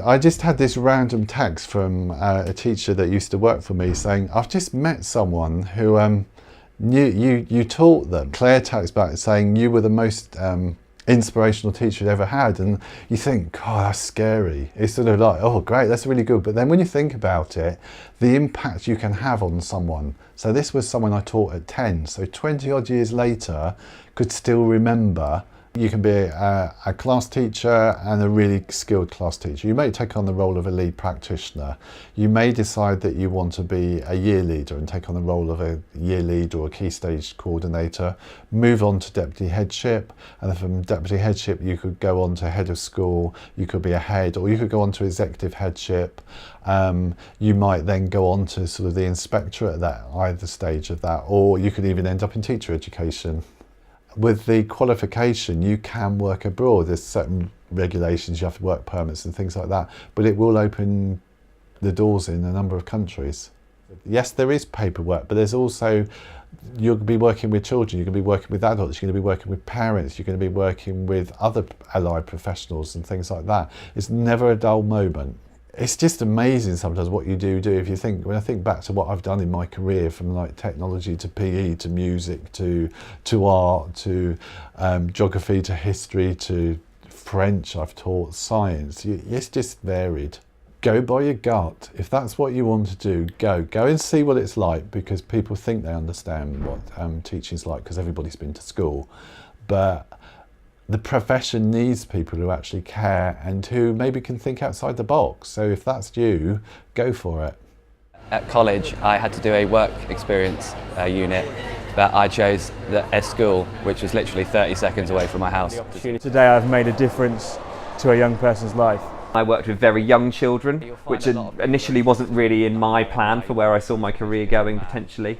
I just had this random text from a teacher that used to work for me saying, I've just met someone who you taught them. Claire texts back saying you were the most inspirational teacher you'd ever had, and you think, God, that's scary. It's sort of like, oh great, that's really good, but then when you think about it, the impact you can have on someone. So this was someone I taught at 10, so 20 odd years later could still remember. You can be a class teacher and a really skilled class teacher. You may take on the role of a lead practitioner. You may decide that you want to be a year leader and take on the role of a year lead or a key stage coordinator, move on to deputy headship, and then from deputy headship you could go on to head of school, you could be a head, or you could go on to executive headship. You might then go on to sort of the inspectorate at that either stage of that, or you could even end up in teacher education. With the qualification, you can work abroad. There's certain regulations, you have to work permits and things like that, but it will open the doors in a number of countries. Yes, there is paperwork, but there's also, you'll be working with children, you're going to be working with adults, you're going to be working with parents, you're going to be working with other allied professionals and things like that. It's never a dull moment. It's just amazing sometimes what you do. If you think, when I think back to what I've done in my career, from like technology to PE to music to art to geography to history to French, I've taught science. It's just varied. Go by your gut. If that's what you want to do, go and see what it's like, because people think they understand what teaching's like because everybody's been to school, but the profession needs people who actually care and who maybe can think outside the box. So if that's you, go for it. At college, I had to do a work experience unit, but I chose a school which was literally 30 seconds away from my house. Today I've made a difference to a young person's life. I worked with very young children, which initially wasn't really in my plan for where I saw my career going potentially.